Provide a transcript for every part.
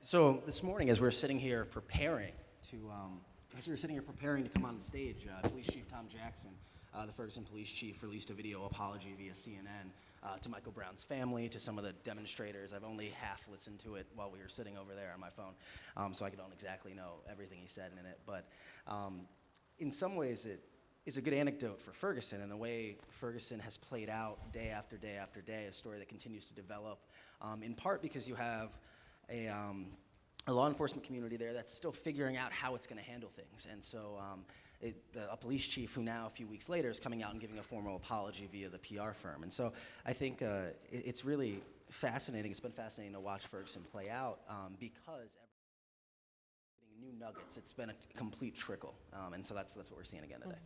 So this morning, as we were sitting here preparing to come on the stage, Police Chief Tom Jackson, the Ferguson Police Chief, released a video apology via CNN to Michael Brown's family, to some of the demonstrators. I've only half listened to it while we were sitting over there on my phone, so I don't exactly know everything he said in it. But in some ways, it is a good anecdote for Ferguson and the way Ferguson has played out day after day after day, a story that continues to develop, in part because you have a law enforcement community there that's still figuring out how it's going to handle things. And so a police chief who now, a few weeks later, is coming out and giving a formal apology via the PR firm. And so I think it's really fascinating. It's been fascinating to watch Ferguson play out because getting new nuggets. It's been a complete trickle. And so that's what we're seeing again today.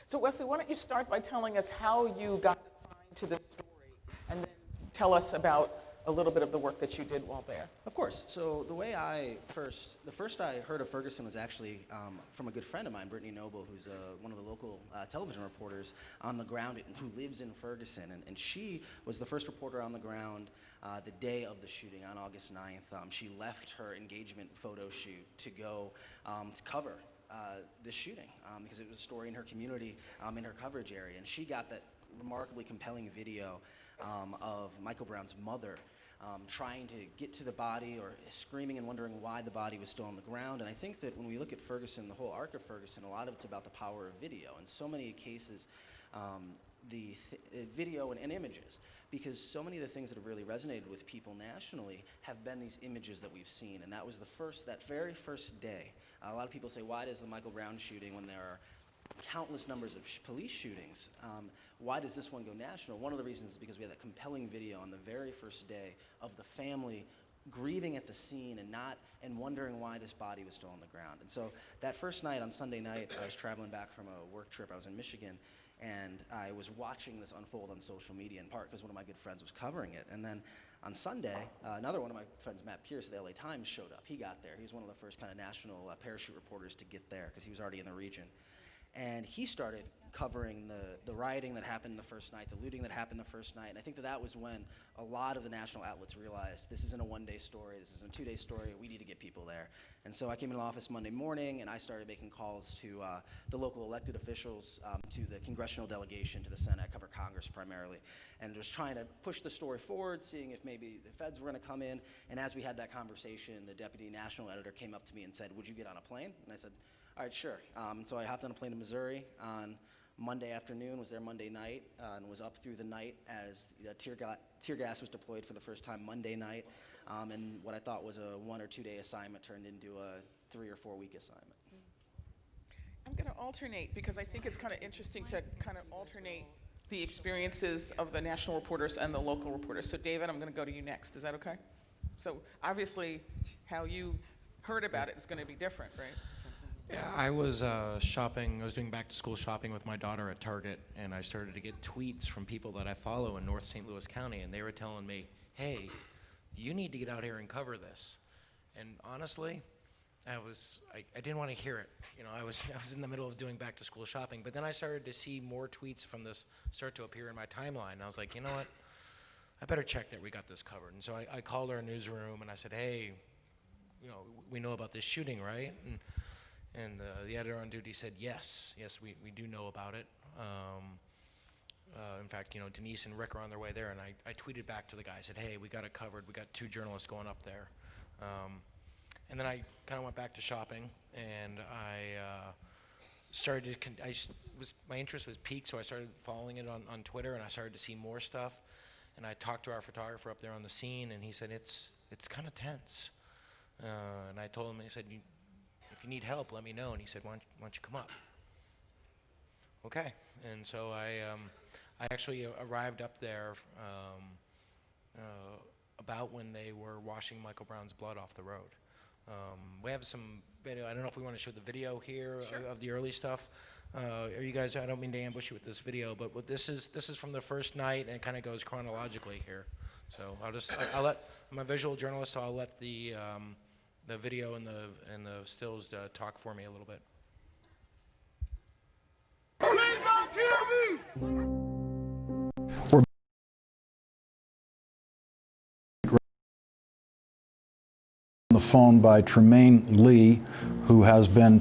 So Wesley, why don't you start by telling us how you got assigned to this story, and then tell us about a little bit of the work that you did while there. Of course. So the first I heard of Ferguson was actually from a good friend of mine, Brittany Noble, who's one of the local television reporters on the ground who lives in Ferguson. And she was the first reporter on the ground the day of the shooting on August 9th. She left her engagement photo shoot to go to cover this shooting because it was a story in her community, in her coverage area. And she got that remarkably compelling video of Michael Brown's mother trying to get to the body, or screaming and wondering why the body was still on the ground. And I think that when we look at Ferguson, the whole arc of Ferguson, a lot of it's about the power of video. In so many cases, video and images, because so many of the things that have really resonated with people nationally have been these images that we've seen. And that was that very first day. A lot of people say, why does the Michael Brown shooting, when there are countless numbers of police shootings, why does this one go national? One of the reasons is because we had that compelling video on the very first day of the family grieving at the scene and wondering why this body was still on the ground. And so that first night, on Sunday night, I was traveling back from a work trip. I was in Michigan, and I was watching this unfold on social media, in part because one of my good friends was covering it. And then on Sunday, another one of my friends, Matt Pierce of the LA Times, showed up. He got there. He was one of the first kind of national parachute reporters to get there because he was already in the region. And he started covering the rioting that happened the first night, the looting that happened the first night. And I think that was when a lot of the national outlets realized this isn't a one-day story, this isn't a two-day story, we need to get people there. And so I came into the office Monday morning, and I started making calls to the local elected officials, to the congressional delegation, to the Senate. I cover Congress primarily, and just trying to push the story forward, seeing if maybe the feds were going to come in. And as we had that conversation, the deputy national editor came up to me and said, "Would you get on a plane?" And I said, "All right, sure." And so I hopped on a plane to Missouri on Monday afternoon, was there Monday night, and was up through the night as the tear gas was deployed for the first time Monday night. And what I thought was a 1 or 2 day assignment turned into a 3 or 4 week assignment. I'm going to alternate because I think it's kind of interesting to kind of alternate the experiences of the national reporters and the local reporters. So David, I'm going to go to you next. Is that okay? So obviously how you heard about it is going to be different, right? Yeah, I was shopping. I was doing back-to-school shopping with my daughter at Target, and I started to get tweets from people that I follow in North St. Louis County, and they were telling me, "Hey, you need to get out here and cover this." And honestly, I didn't want to hear it. You know, I was in the middle of doing back-to-school shopping, but then I started to see more tweets from this start to appear in my timeline, and I was like, you know what? I better check that we got this covered. And so I called our newsroom and I said, "Hey, you know, we know about this shooting, right?" And the editor on duty said, yes, we do know about it. In fact, you know, Denise and Rick are on their way there, and I tweeted back to the guy, I said, "Hey, we got it covered. We got 2 journalists going up there." And then I kind of went back to shopping, and I started my interest was piqued, so I started following it on Twitter, and I started to see more stuff. And I talked to our photographer up there on the scene, and he said, it's kind of tense. And I told him, he said, "If you need help, let me know." And he said, why don't you come up? Okay. And so I actually arrived up there about when they were washing Michael Brown's blood off the road. We have some video. I don't know if we want to show the video here. Sure. Of the early stuff. Are you guys? I don't mean to ambush you with this video, but this is from the first night, and it kind of goes chronologically here. So I'll let. I'm a visual journalist, so I'll let the video and the stills talk for me a little bit. Please don't kill me! the phone by Tremaine Lee, who has been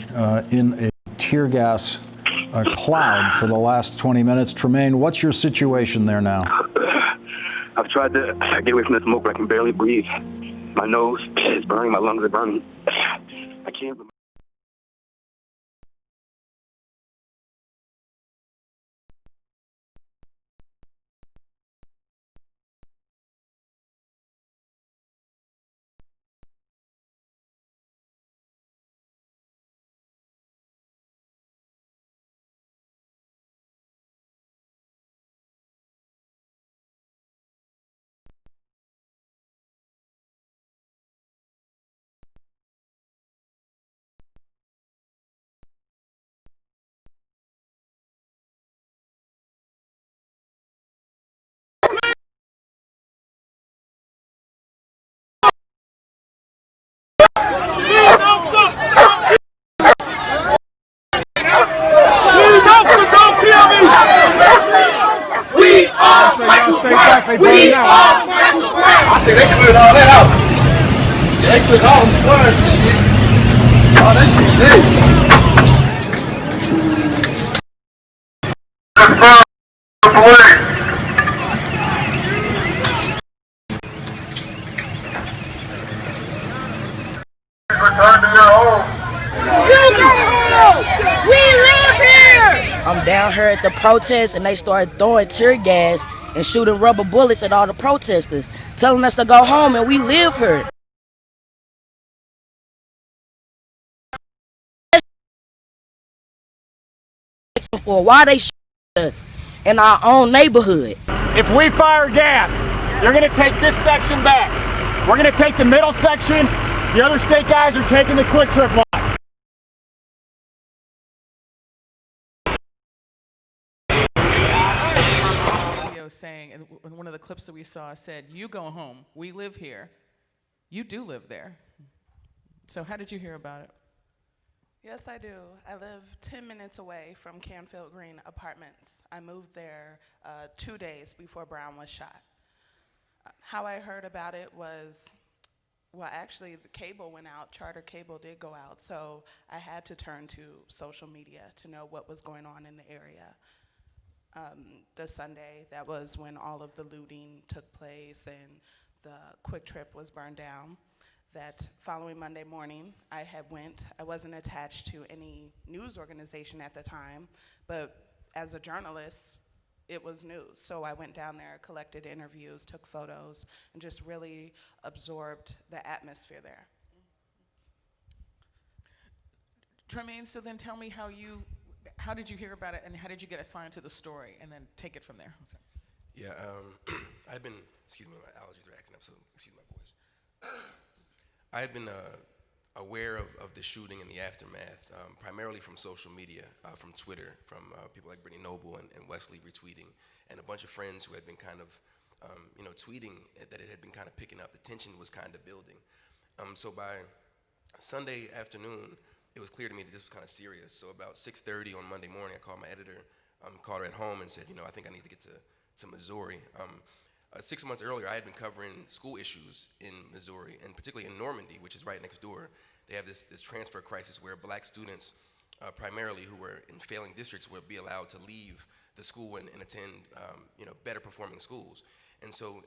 in a tear gas cloud for the last 20 minutes. Tremaine, what's your situation there now? I've tried to get away from the smoke, but I can barely breathe. My nose is burning, my lungs are burning. I can't. We are Michael Brown. I think they cleared all that out. Yeah, they took all the words and shit. Oh, that shit's dead. Return to your home. You go home. We live here. I'm down here at the protest, and they started throwing tear gas and shooting rubber bullets at all the protesters, telling us to go home, and we live here. For why they shoot us in our own neighborhood. If we fire gas, you're going to take this section back. We're going to take the middle section. The other state guys are taking the quick trip line. Saying, and one of the clips that we saw said, "You go home. We live here." You do live there. So how did you hear about it? Yes, I do. I live 10 minutes away from Canfield Green Apartments. I moved there 2 days before Brown was shot. How I heard about it was, well, actually the cable went out, charter cable did go out, so I had to turn to social media to know what was going on in the area. The Sunday, that was when all of the looting took place and the Quick Trip was burned down. That following Monday morning, I wasn't attached to any news organization at the time, but as a journalist, it was news. So I went down there, collected interviews, took photos, and just really absorbed the atmosphere there. Tremaine, so then tell me how did you hear about it, and how did you get assigned to the story, and then take it from there. Yeah, I've been, excuse me, my allergies are acting up, so excuse my voice. I had been aware of the shooting and the aftermath, primarily from social media, from Twitter, from people like Brittany Noble and Wesley retweeting, and a bunch of friends who had been kind of, tweeting that it had been kind of picking up. The tension was kind of building. So by Sunday afternoon, it was clear to me that this was kind of serious. So about 6:30 on Monday morning, I called my editor, called her at home and said, I think I need to get to Missouri. 6 months earlier, I had been covering school issues in Missouri, and particularly in Normandy, which is right next door. They have this transfer crisis where black students, primarily who were in failing districts, would be allowed to leave the school and attend better performing schools. And so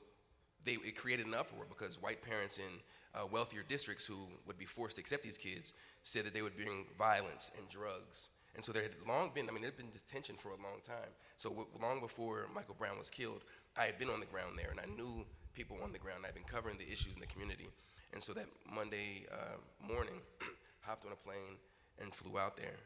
it created an uproar because white parents in wealthier districts who would be forced to accept these kids said that they would bring violence and drugs. And so there had long been, there had been this tension for a long time. So long before Michael Brown was killed, I had been on the ground there, and I knew people on the ground. I'd been covering the issues in the community. And so that Monday morning, hopped on a plane and flew out there.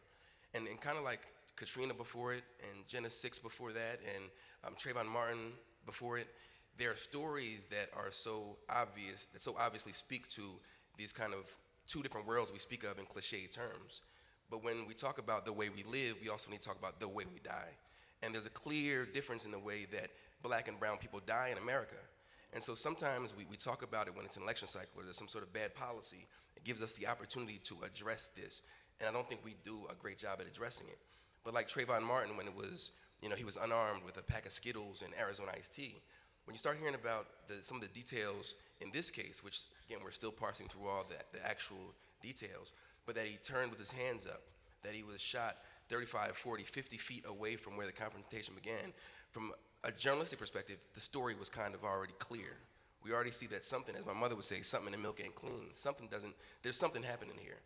And kind of like Katrina before it, and Jenna 6 before that, and Trayvon Martin before it, there are stories that are so obvious, that so obviously speak to these kind of two different worlds we speak of in cliche terms. But when we talk about the way we live, we also need to talk about the way we die. And there's a clear difference in the way that black and brown people die in America. And so sometimes we talk about it when it's an election cycle or there's some sort of bad policy. It gives us the opportunity to address this. And I don't think we do a great job at addressing it. But like Trayvon Martin, when it was, he was unarmed with a pack of Skittles and Arizona iced tea. When you start hearing about some of the details in this case, which again, we're still parsing through all the actual details, but that he turned with his hands up, that he was shot 35, 40, 50 feet away from where the confrontation began. From a journalistic perspective, the story was kind of already clear. We already see that something, as my mother would say, something in the milk ain't clean. There's something happening here.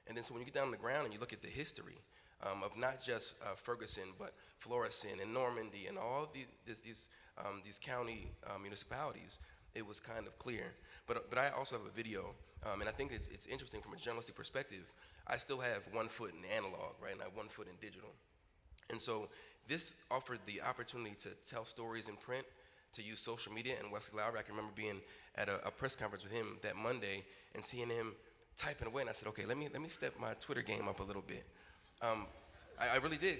And then so when you get down on the ground and you look at the history of not just Ferguson, but Florissant and Normandy and all these county municipalities, it was kind of clear. But I also have a video, and I think it's interesting from a journalistic perspective. I still have 1 foot in analog, right, and I have 1 foot in digital. And so this offered the opportunity to tell stories in print, to use social media. And Wesley Lowry, I can remember being at a press conference with him that Monday and seeing him typing away, and I said, okay, let me step my Twitter game up a little bit. I really did.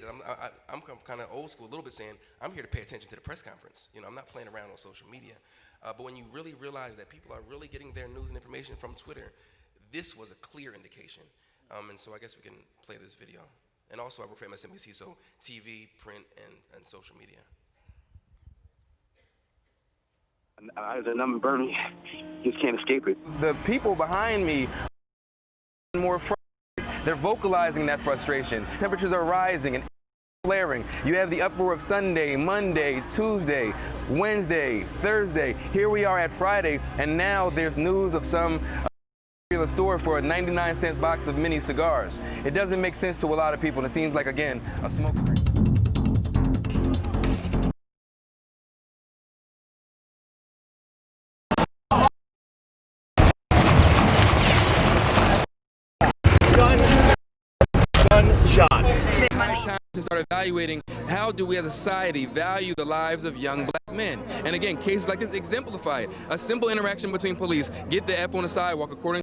I'm kind of old school a little bit, saying I'm here to pay attention to the press conference. You know, I'm not playing around on social media. But when you really realize that people are really getting their news and information from Twitter, this was a clear indication. And so I guess we can play this video. And also I work for MSNBC, so TV, print, and social media. Eyes are numb, Bernie. You just can't escape it. The people behind me are more frustrated. They're vocalizing that frustration. Temperatures are rising and flaring. You have the uproar of Sunday, Monday, Tuesday, Wednesday, Thursday. Here we are at Friday, and now there's news of some store for a 99-cent box of mini cigars. It doesn't make sense to a lot of people, and it seems like, again, a smokescreen. Time to start evaluating how do we as a society value the lives of young black men. And again, cases like this exemplify it. A simple interaction between police, get the F on the sidewalk according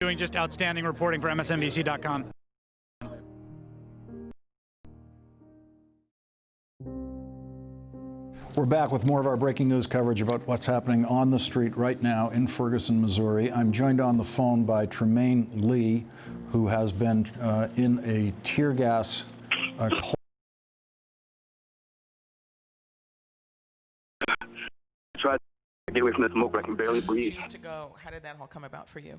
Doing just outstanding reporting for MSNBC.com. We're back with more of our breaking news coverage about what's happening on the street right now in Ferguson, Missouri. I'm joined on the phone by Tremaine Lee, who has been in a tear gas Try to get away from the smoke, but I can barely breathe. Choose to go. How did that all come about for you?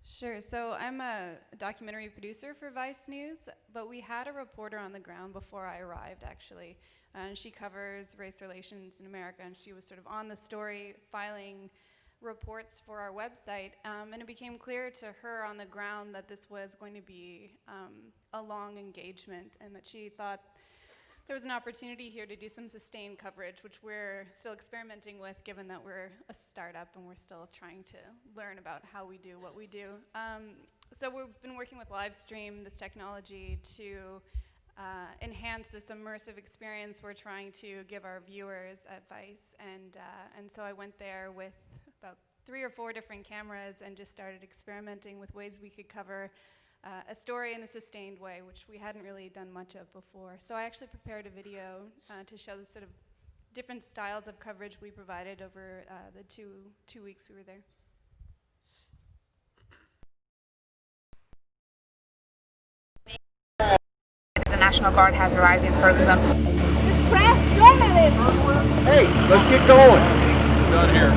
Sure. So I'm a documentary producer for Vice News, but we had a reporter on the ground before I arrived, actually. And she covers race relations in America, and she was sort of on the story, filing reports for our website. And it became clear to her on the ground that this was going to be a long engagement, and that she thought there was an opportunity here to do some sustained coverage, which we're still experimenting with, given that we're a startup and we're still trying to learn about how we do what we do. So we've been working with Livestream, this technology, to enhance this immersive experience we're trying to give our viewers at Vice. And so I went there with about 3 or 4 different cameras and just started experimenting with ways we could cover a story in a sustained way, which we hadn't really done much of before. So I actually prepared a video to show the sort of different styles of coverage we provided over the two weeks we were there. The National Guard has arrived in Ferguson. Press journalists! Hey, let's get going. Down here.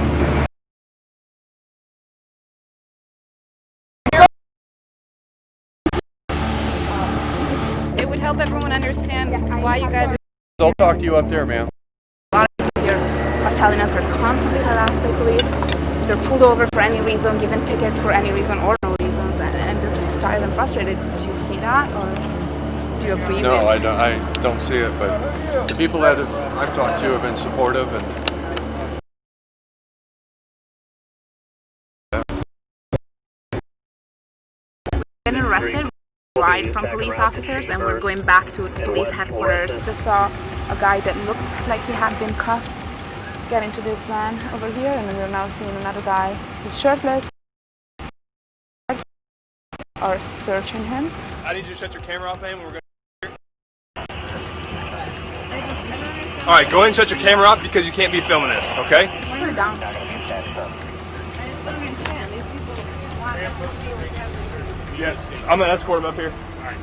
It would help everyone understand why you guys are... I'll talk to you up there, ma'am. A lot of people here are telling us they're constantly harassed by police. They're pulled over for any reason, given tickets for any reason or no reasons, and they're just tired and frustrated. Do you see that, or do you agree with it? No, I don't see it, but the people that I've talked to have been supportive and been arrested right from police officers, and we're going back to police headquarters. Just saw a guy that looked like he had been cuffed get into this van over here, and then we're now seeing another guy who's shirtless. Are searching him. I need you to shut your camera off, man. We're going. All right, go ahead and shut your camera off because you can't be filming this, okay? Just put it down. Yes, I'm gonna escort him up here. All right.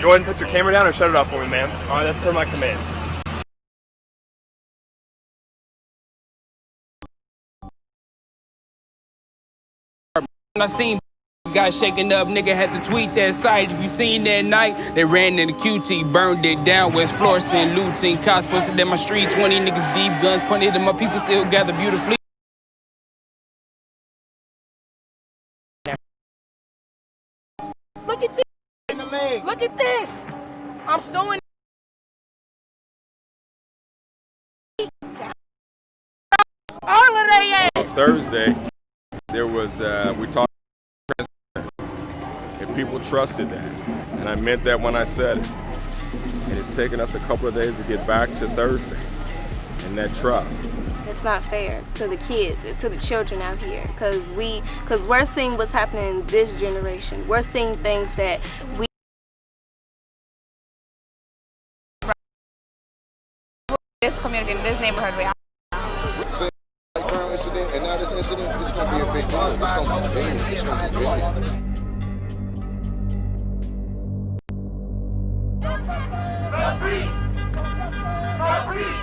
Go ahead and put your camera down or shut it off for me, ma'am. All right, that's per my command. I seen got shaken up, nigga had to tweet that site. If you seen that night, they ran in the QT, burned it down, West Florissant, looting, cops posted in my street, 20 niggas deep, guns pointed at my people, still gather beautifully. Look at this. Look at this. I'm suing. All of they ass. Thursday, there was, we talked, and people trusted that. And I meant that when I said it. And it's taken us a couple of days to get back to Thursday and that trust. It's not fair to the kids, to the children out here, because we're seeing what's happening in this generation. We're seeing things that we This community, in this neighborhood, we are. Since the Brown incident and now this incident, it's going to be a big deal. It's going to be big. It's going to be big.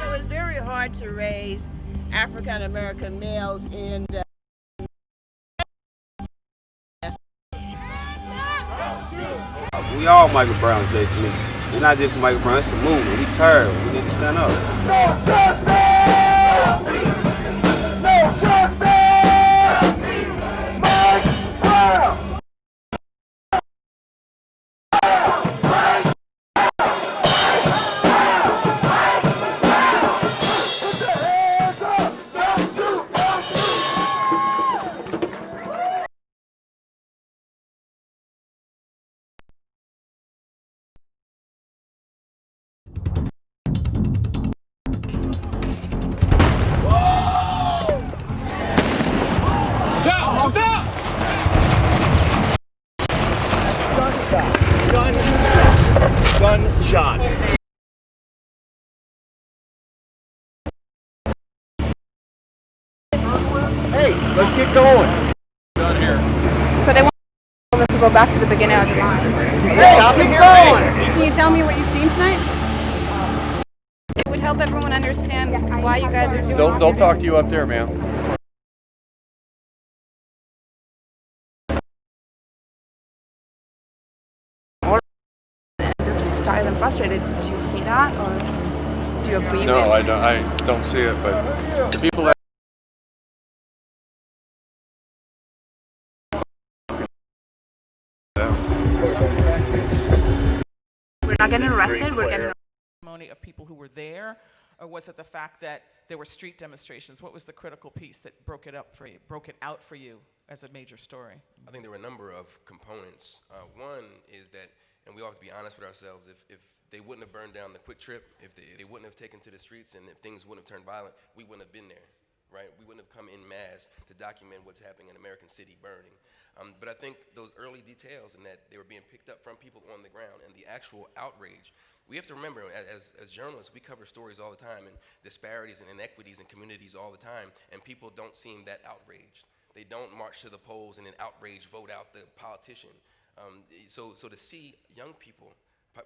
It was very hard to raise African American males in the we all Michael Brown and J. Smith. It's not just Michael Brown, it's a movement. We tired. We need to stand up. Gunshot. Hey, let's get going. Down here. So they want us to go back to the beginning of the line. Hey, I'll be going. Can you tell me what you've seen tonight? It would help everyone understand why you guys are doing They'll talk to you up there, ma'am. They're just tired and frustrated. Do you see that, or do you agree with? No, I don't see it, but the people that We're not getting arrested. We're getting. Testimony of people who were there, or was it the fact that there were street demonstrations? What was the critical piece that broke it out for you as a major story? I think there were a number of components. One is that, and we all have to be honest with ourselves, if they wouldn't have burned down the Quick Trip, if they wouldn't have taken to the streets, and if things wouldn't have turned violent, we wouldn't have been there, right? We wouldn't have come in mass to document what's happening in American City burning. But I think those early details and that they were being picked up from people on the ground and the actual outrage. We have to remember, as journalists, we cover stories all the time and disparities and inequities in communities all the time, and people don't seem that outraged. They don't march to the polls and in outrage vote out the politician. So to see young people,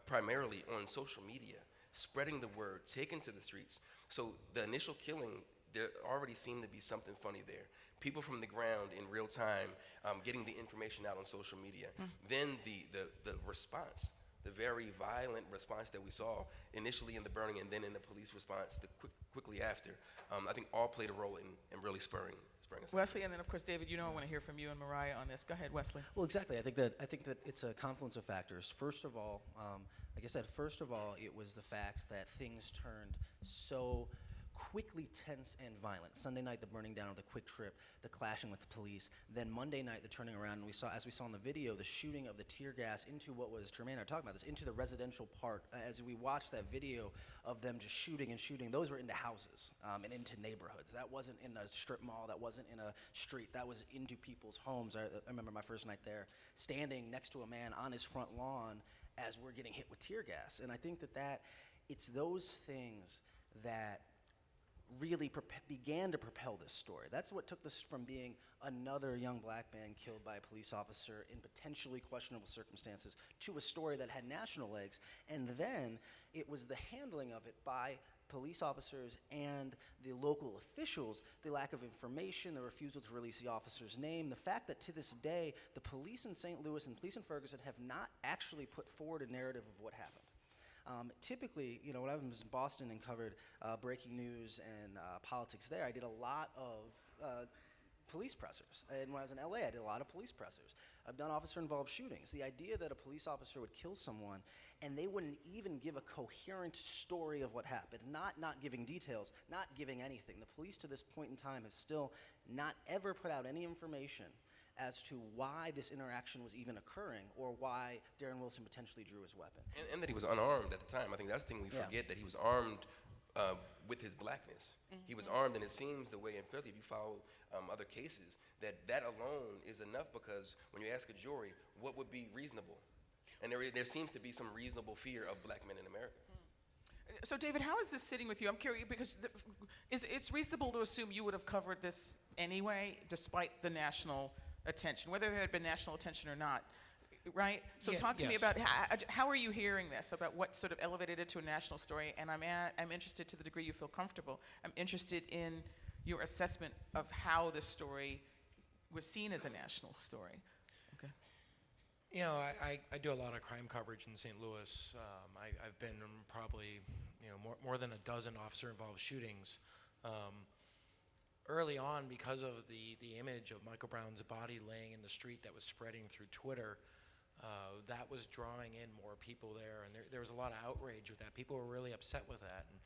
primarily on social media, spreading the word, taken to the streets. So the initial killing, there already seemed to be something funny there. People from the ground in real time getting the information out on social media. Then the response, the very violent response that we saw initially in the burning and then in the police response quickly after, I think all played a role in really spurring us. Wesley, and then of course, David, I want to hear from you and Mariah on this. Go ahead, Wesley. Well, exactly. I think that it's a confluence of factors. First of all, like I said, it was the fact that things turned so quickly tense and violent. Sunday night, the burning down of the Quick Trip, the clashing with the police. Then Monday night, the turning around, and as we saw in the video, the shooting of the tear gas into what was, Tremaine and I were talking about this, into the residential part. As we watched that video of them just shooting and shooting, those were into houses and into neighborhoods. That wasn't in a strip mall, that wasn't in a street, that was into people's homes. I remember my first night there, standing next to a man on his front lawn as we're getting hit with tear gas. And I think that it's those things that really began to propel this story. That's what took this from being another young black man killed by a police officer in potentially questionable circumstances to a story that had national legs. And then it was the handling of it by police officers and the local officials, the lack of information, the refusal to release the officer's name, the fact that to this day, the police in St. Louis and police in Ferguson have not actually put forward a narrative of what happened. Typically, you know, when I was in Boston and covered breaking news and politics there, I did a lot of police pressers. And when I was in LA, I did a lot of police pressers. I've done officer-involved shootings. The idea that a police officer would kill someone and they wouldn't even give a coherent story of what happened, not giving details, not giving anything. The police to this point in time have still not ever put out any information as to why this interaction was even occurring or why Darren Wilson potentially drew his weapon. And that he was unarmed at the time. I think that's the thing we forget, that he was armed with his blackness. He was armed, and it seems the way in Philly, if you follow other cases, that alone is enough, because when you ask a jury, what would be reasonable? And there seems to be some reasonable fear of black men in America. So David, how is this sitting with you? I'm curious, because it's reasonable to assume you would have covered this anyway, despite the national attention, whether there had been national attention or not, right? So talk to me about how are you hearing this, about what sort of elevated it to a national story, and I'm interested, to the degree you feel comfortable, I'm interested in your assessment of how this story was seen as a national story. Okay. You know, I do a lot of crime coverage in St. Louis. I've been in probably, you know, more than a dozen officer-involved shootings. Early on, because of the image of Michael Brown's body laying in the street that was spreading through Twitter, that was drawing in more people there, and there was a lot of outrage with that. People were really upset with that, and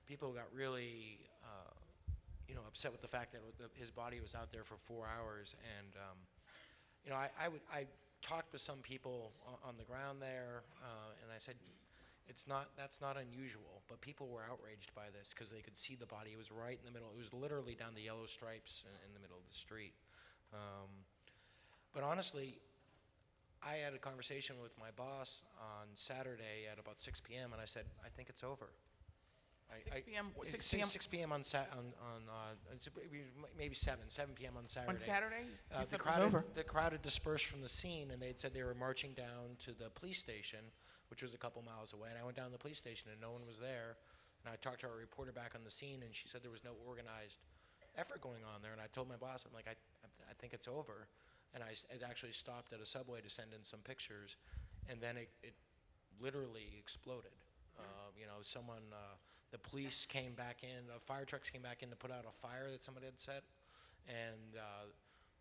people got really, you know, upset with the fact that his body was out there for 4 hours. And you know, I talked with some people on the ground there, and I said, that's not unusual, but people were outraged by this because they could see the body. It was right in the middle. It was literally down the yellow stripes in the middle of the street. But honestly, I had a conversation with my boss on Saturday at about 6 p.m. and I said, I think it's over. 6 p.m. 6 p.m. on maybe 7 p.m. on Saturday. On Saturday? The crowd had dispersed from the scene, and they'd said they were marching down to the police station, which was a couple miles away. And I went down to the police station, and no one was there. And I talked to our reporter back on the scene, and she said there was no organized effort going on there. And I told my boss, I'm like, I think it's over. And I actually stopped at a Subway to send in some pictures, and then it literally exploded. You know, the police came back in, fire trucks came back in to put out a fire that somebody had set, and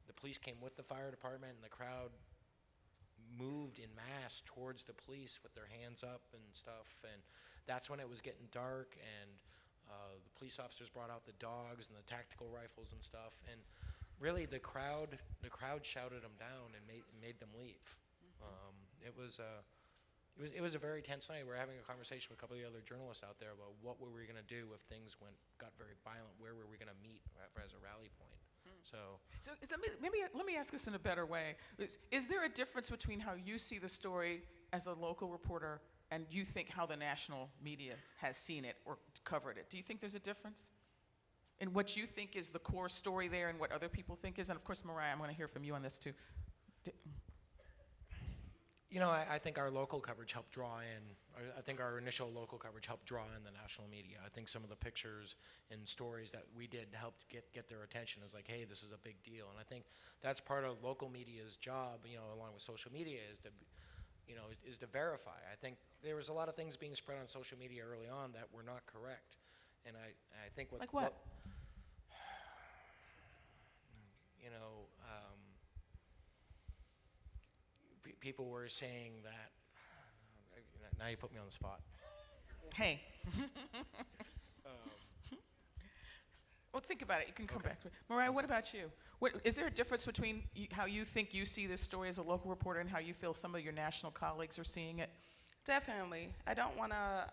the police came with the fire department, and the crowd moved in mass towards the police with their hands up and stuff, and that's when it was getting dark, and the police officers brought out the dogs and the tactical rifles and stuff, and really the crowd shouted them down and made them leave. It was a very tense night. We were having a conversation with a couple of the other journalists out there about what were we going to do if things got very violent. Where were we going to meet as a rally point? So let me ask this in a better way. Is there a difference between how you see the story as a local reporter and you think how the national media has seen it or covered it? Do you think there's a difference in what you think is the core story there and what other people think is? And of course, Mariah, I'm going to hear from you on this too. You know, I think our local coverage helped draw in, I think our initial local coverage helped draw in the national media. I think some of the pictures and stories that we did helped get their attention. It was like, hey, this is a big deal. And I think that's part of local media's job, you know, along with social media, is to verify. I think there was a lot of things being spread on social media early on that were not correct. And I think like what? You know, people were saying that, now you put me on the spot. Hey. Well, think about it. You can come back to it. Mariah, what about you? Is there a difference between how you think you see this story as a local reporter and how you feel some of your national colleagues are seeing it? Definitely. I don't want to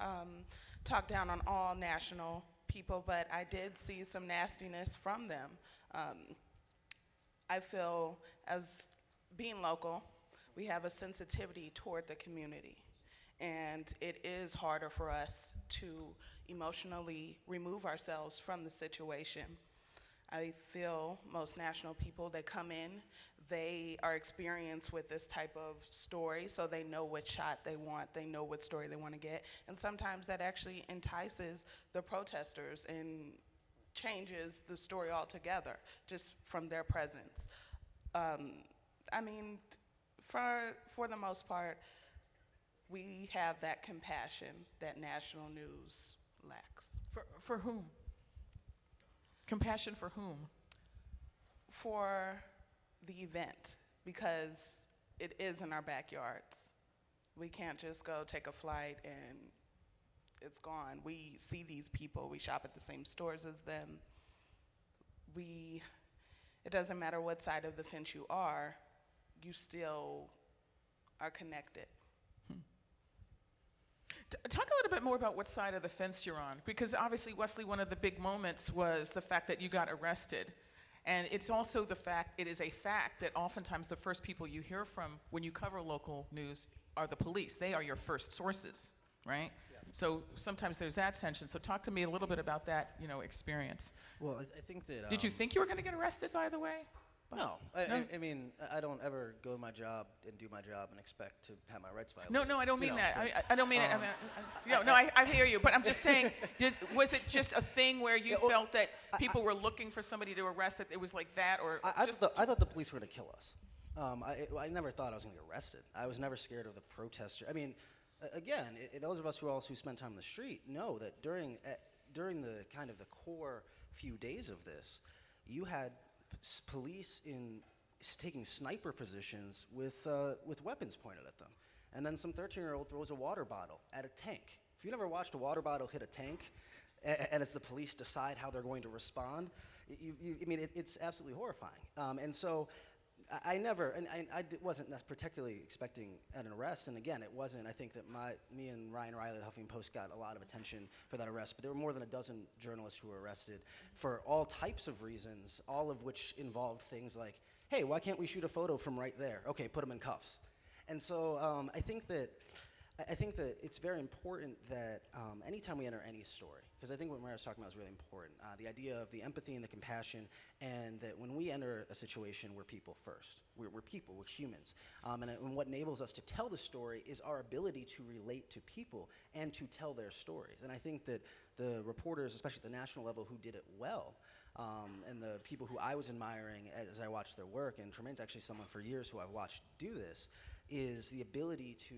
talk down on all national people, but I did see some nastiness from them. I feel, as being local, we have a sensitivity toward the community, and it is harder for us to emotionally remove ourselves from the situation. I feel most national people, they come in they are experienced with this type of story, so they know what shot they want, they know what story they want to get, and sometimes that actually entices the protesters and changes the story altogether just from their presence. I mean, for the most part, we have that compassion that national news lacks. For whom? Compassion for whom? For the event, because it is in our backyards. We can't just go take a flight and it's gone. We see these people, we shop at the same stores as them. It doesn't matter what side of the fence you are, you still are connected. Talk a little bit more about what side of the fence you're on, because obviously, Wesley, one of the big moments was the fact that you got arrested. And it's also it is a fact that oftentimes the first people you hear from when you cover local news are the police. They are your first sources, right? Yeah. So sometimes there's that tension. So talk to me a little bit about that, experience. Well, I think that... Did you think you were going to get arrested, by the way? No. I mean, I don't ever go to my job and do my job and expect to have my rights violated. No, I don't mean that. I don't mean it. I hear you. But I'm just saying, was it just a thing where you felt that people were looking for somebody to arrest, that it was like that? Or I thought the police were going to kill us. I never thought I was going to get arrested. I was never scared of the protester. I mean, again, those of us who spend time on the street know that during the kind of the core few days of this, you had police taking sniper positions with weapons pointed at them. And then some 13-year-old throws a water bottle at a tank. If you never watched a water bottle hit a tank, and it's the police decide how they're going to respond, it's absolutely horrifying. And so I wasn't particularly expecting an arrest. And again, it wasn't. I think that me and Ryan Riley, the Huffington Post, got a lot of attention for that arrest. But there were more than a dozen journalists who were arrested for all types of reasons, all of which involved things like, hey, why can't we shoot a photo from right there? Okay, put them in cuffs. And so I think that it's very important that anytime we enter any story, because I think what Maria's talking about is really important, the idea of the empathy and the compassion, and that when we enter a situation, we're people first. We're people, we're humans. And what enables us to tell the story is our ability to relate to people and to tell their stories. And I think that the reporters, especially at the national level, who did it well, and the people who I was admiring as I watched their work, and Tremaine's actually someone for years who I've watched do this, is the ability to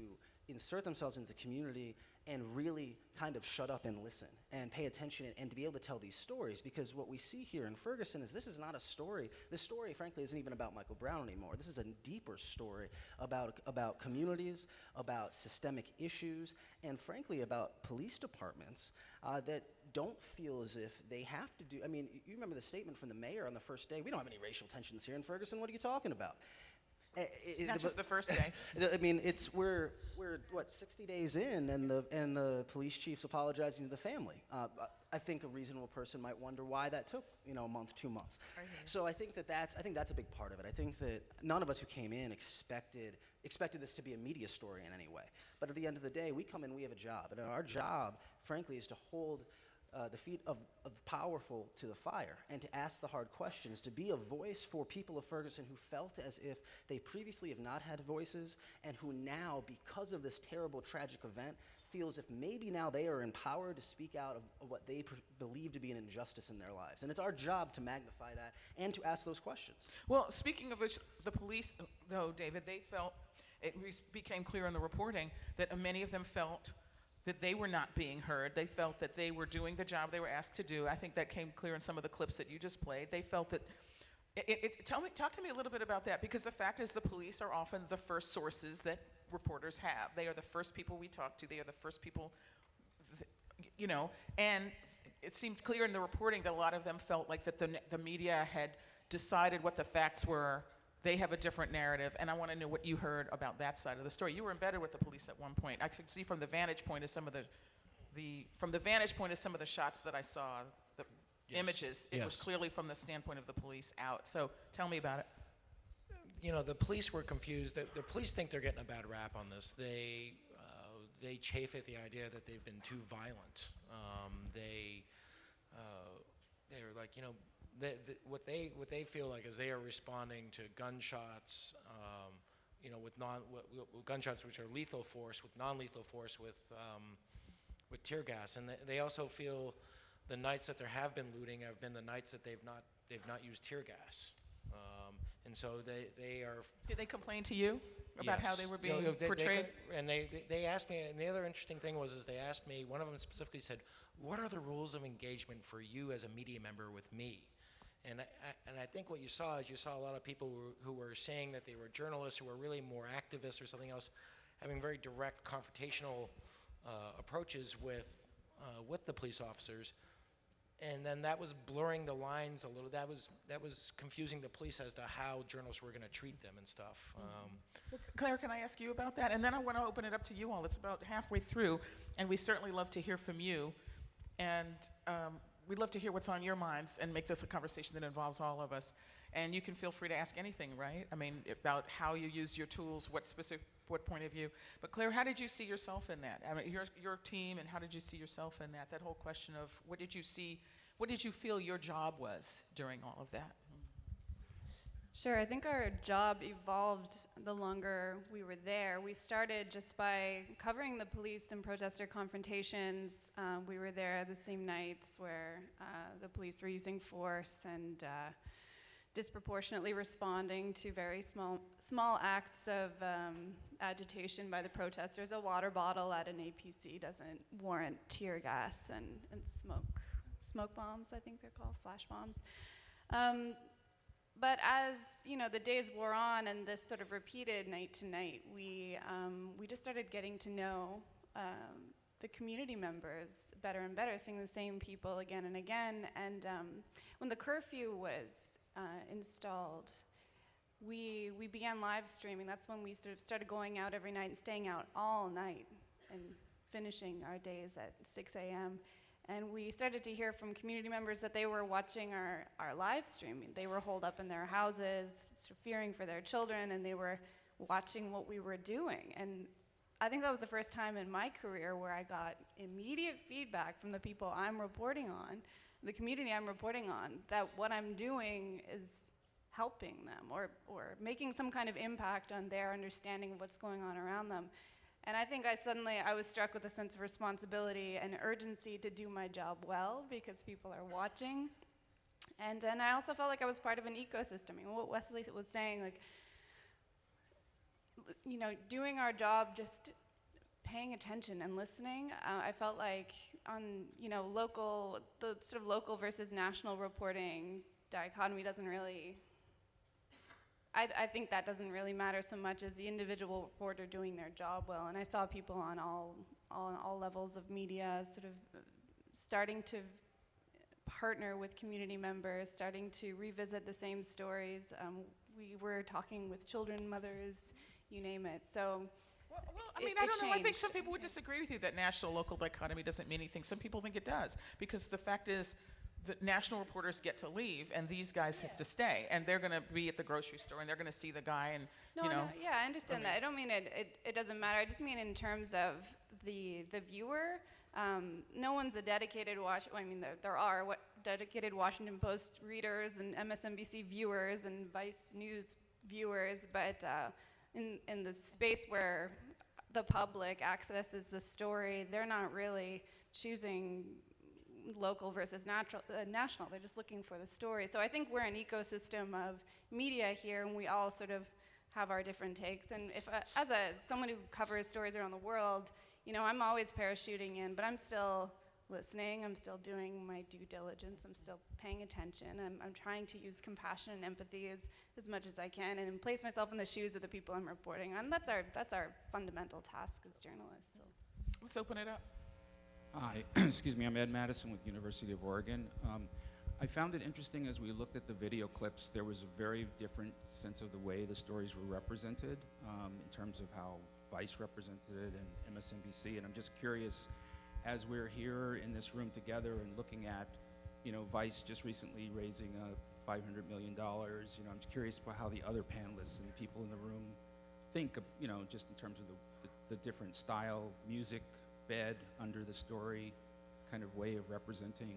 insert themselves into the community and really kind of shut up and listen and pay attention and to be able to tell these stories. Because what we see here in Ferguson is this is not a story. This story, frankly, isn't even about Michael Brown anymore. This is a deeper story about communities, about systemic issues, and frankly about police departments that don't feel as if they have to do. I mean, you remember the statement from the mayor on the first day, we don't have any racial tensions here in Ferguson. What are you talking about? Not just the first day. I mean, we're 60 days in, and the police chief's apologizing to the family. I think a reasonable person might wonder why that took a month, 2 months. So I think that's a big part of it. I think that none of us who came in expected this to be a media story in any way. But at the end of the day, we come in, we have a job, and our job, frankly, is to hold the feet of powerful to the fire and to ask the hard questions, to be a voice for people of Ferguson who felt as if they previously have not had voices and who now, because of this terrible, tragic event, feel as if maybe now they are empowered to speak out of what they believe to be an injustice in their lives. And it's our job to magnify that and to ask those questions. Well, speaking of which, the police, though, David, they felt, it became clear in the reporting, that many of them felt that they were not being heard. They felt that they were doing the job they were asked to do. I think that came clear in some of the clips that you just played. They felt that, talk to me a little bit about that, because the fact is the police are often the first sources that reporters have. They are the first people we talk to. They are the first people, and it seemed clear in the reporting that a lot of them felt like that the media had decided what the facts were. They have a different narrative, and I want to know what you heard about that side of the story. You were embedded with the police at one point. I could see from the vantage point of some of the shots that I saw, the images, it was clearly from the standpoint of the police out. So tell me about it. The police were confused. The police think they're getting a bad rap on this. They chafe at the idea that they've been too violent. They're like, what they feel like is they are responding to gunshots, with gunshots which are lethal force, with non-lethal force, with tear gas, and they also feel the nights that there have been looting have been the nights that they've not used tear gas, and so they are. Did they complain to you about how they were being portrayed? They asked me, and the other interesting thing was they asked me. One of them specifically said, "What are the rules of engagement for you as a media member with me?" And I think what you saw is you saw a lot of people who were saying that they were journalists, who were really more activists or something else, having very direct confrontational approaches with the police officers, and then that was blurring the lines a little. That was confusing the police as to how journalists were going to treat them and stuff. Well, Claire, can I ask you about that? And then I want to open it up to you all. It's about halfway through, and we certainly love to hear from you. And we'd love to hear what's on your minds and make this a conversation that involves all of us. And you can feel free to ask anything, right? I mean, about how you use your tools, what point of view. But Claire, how did you see yourself in that? I mean, your team, and how did you see yourself in that? That whole question of what did you feel your job was during all of that? Sure, I think our job evolved the longer we were there. We started just by covering the police and protester confrontations. We were there the same nights where the police were using force and disproportionately responding to very small acts of agitation by the protesters. A water bottle at an APC doesn't warrant tear gas and smoke bombs, I think they're called, flash bombs. But as the days wore on and this sort of repeated night to night, we just started getting to know the community members better and better, seeing the same people again and again. And when the curfew was installed, we began live streaming. That's when we sort of started going out every night and staying out all night and finishing our days at 6 a.m. And we started to hear from community members that they were watching our live streaming. They were holed up in their houses, sort of fearing for their children, and they were watching what we were doing. And I think that was the first time in my career where I got immediate feedback from the people I'm reporting on, the community I'm reporting on, that what I'm doing is helping them or making some kind of impact on their understanding of what's going on around them. And I think I was struck with a sense of responsibility and urgency to do my job well because people are watching. And I also felt like I was part of an ecosystem. I mean, what Wesley was saying, like, doing our job, just paying attention and listening. I felt like on, the sort of local versus national reporting dichotomy doesn't really, I think that doesn't really matter so much as the individual reporter doing their job well. And I saw people on all levels of media sort of starting to partner with community members, starting to revisit the same stories. We were talking with children, mothers, you name it. So, well, I mean, I don't know. I think some people would disagree with you that national-local dichotomy doesn't mean anything. Some people think it does, because the fact is, the national reporters get to leave, and these guys have to stay, and they're going to be at the grocery store, and they're going to see the guy, and yeah, I understand that. I don't mean it doesn't matter. I just mean in terms of the viewer. No one's a dedicated there are dedicated Washington Post readers and MSNBC viewers and Vice News viewers, but in the space where the public accesses the story, they're not really choosing local versus national. They're just looking for the story. So I think we're an ecosystem of media here, and we all sort of have our different takes. And if, as someone who covers stories around the world, I'm always parachuting in, but I'm still listening. I'm still doing my due diligence. I'm still paying attention. I'm trying to use compassion and empathy as much as I can, and place myself in the shoes of the people I'm reporting on. That's our fundamental task as journalists. So. Let's open it up. Hi, excuse me, I'm Ed Madison with University of Oregon. I found it interesting as we looked at the video clips, there was a very different sense of the way the stories were represented in terms of how Vice represented it and MSNBC, and I'm just curious, as we're here in this room together and looking at, Vice just recently raising $500 million, I'm just curious about how the other panelists and people in the room think of, just in terms of the different style, music, bed under the story kind of way of representing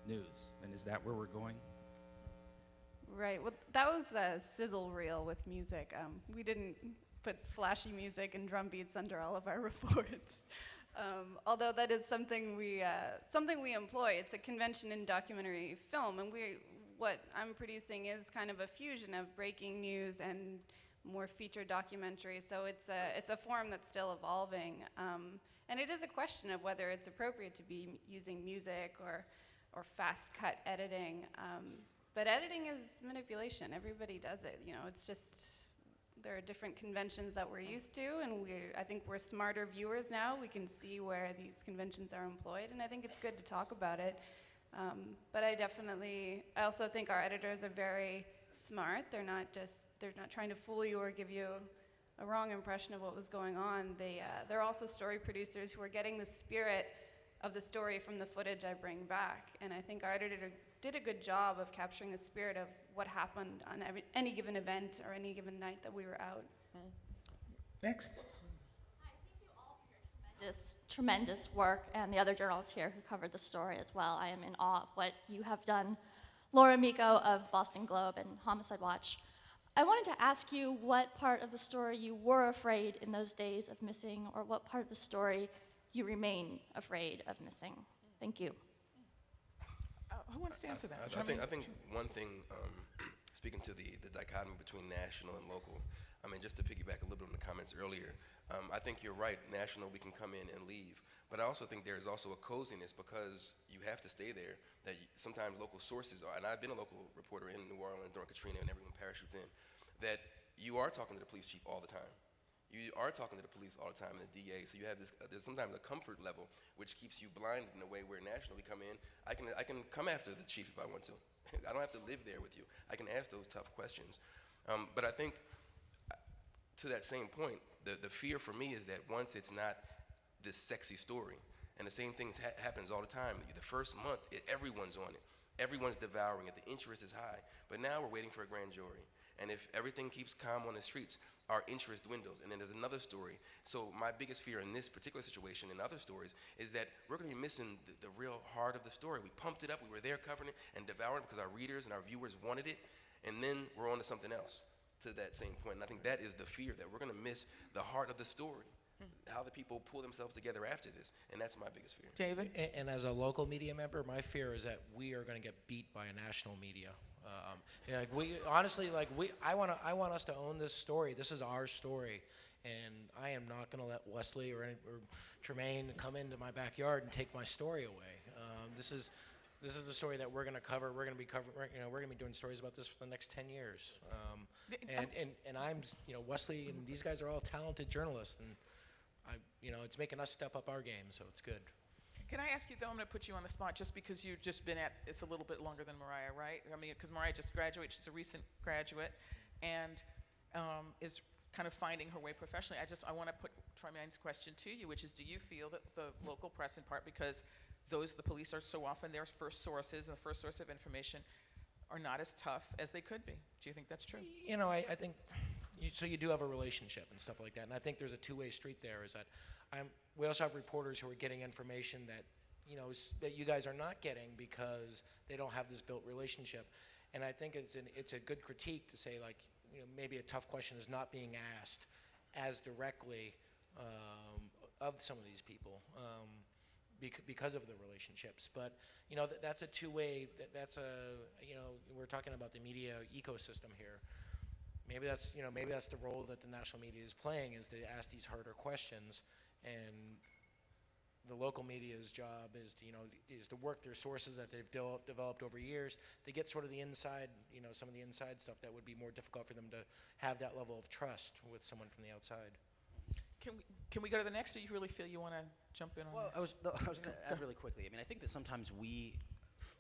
news. And is that where we're going? Right. Well, that was a sizzle reel with music. We didn't put flashy music and drum beats under all of our reports. Although that is something we employ. It's a convention in documentary film, and what I'm producing is kind of a fusion of breaking news and more feature documentary. So it's a form that's still evolving, and it is a question of whether it's appropriate to be using music or fast cut editing. But editing is manipulation. Everybody does it. You know, it's just there are different conventions that we're used to, and I think we're smarter viewers now. We can see where these conventions are employed, and I think it's good to talk about it. But I also think our editors are very smart. They're not trying to fool you or give you a wrong impression of what was going on. They're also story producers who are getting the spirit of the story from the footage I bring back. And I think our editor did a good job of capturing the spirit of what happened on any given event or any given night that we were out. Next. This tremendous work, and the other journalists here who covered the story as well. I am in awe of what you have done. Laura Miko of Boston Globe and Homicide Watch. I wanted to ask you what part of the story you were afraid in those days of missing, or what part of the story you remain afraid of missing. Thank you. Who wants to answer that? I think one thing, speaking to the dichotomy between national and local, I mean, just to piggyback a little bit on the comments earlier, I think you're right, national, we can come in and leave. But I also think there's also a coziness because you have to stay there, that sometimes local sources are, and I've been a local reporter in New Orleans during Katrina and everyone parachutes in, that you are talking to the police chief all the time. You are talking to the police all the time, and the DA, so you have this, there's sometimes a comfort level which keeps you blinded in a way where national we come in, I can come after the chief if I want to. I don't have to live there with you. I can ask those tough questions. But I think to that same point, the fear for me is that once it's not this sexy story, and the same thing happens all the time. The first month, everyone's on it. Everyone's devouring it. The interest is high. But now we're waiting for a grand jury. And if everything keeps calm on the streets, our interest dwindles. And then there's another story. So my biggest fear in this particular situation and other stories is that we're going to be missing the real heart of the story. We pumped it up. We were there covering it and devouring it because our readers and our viewers wanted it. And then we're on to something else to that same point. And I think that is the fear, that we're going to miss the heart of the story. How the people pull themselves together after this, and that's my biggest fear. David? And as a local media member, my fear is that we are going to get beat by a national media. I want us to own this story. This is our story, and I am not going to let Wesley or Tremaine come into my backyard and take my story away. This is the story that we're going to cover. We're going to be we're going to be doing stories about this for the next 10 years. And I'm, Wesley and these guys are all talented journalists, and it's making us step up our game, so it's good. Can I ask you, though, I'm going to put you on the spot just because you've just been at it's a little bit longer than Mariah, right? I mean, because Mariah just graduated. She's a recent graduate and is kind of finding her way professionally. I want to put Tremaine's question to you, which is, do you feel that the local press, in part because the police are so often their first sources and the first source of information, are not as tough as they could be? Do you think that's true? I think... So you do have a relationship and stuff like that, and I think there's a two-way street there. Is that we also have reporters who are getting information that that you guys are not getting because they don't have this built relationship, and I think it's a good critique to say, like, maybe a tough question is not being asked as directly of some of these people because of the relationships. But that's a two-way. That's we're talking about the media ecosystem here. Maybe that's the role that the national media is playing, is to ask these harder questions, and the local media's job is to work their sources that they've developed over years to get sort of the inside, some of the inside stuff that would be more difficult for them to have that level of trust with someone from the outside. Can we go to the next, or you really feel you want to jump in on that? I was going to add really quickly. I mean, I think that sometimes we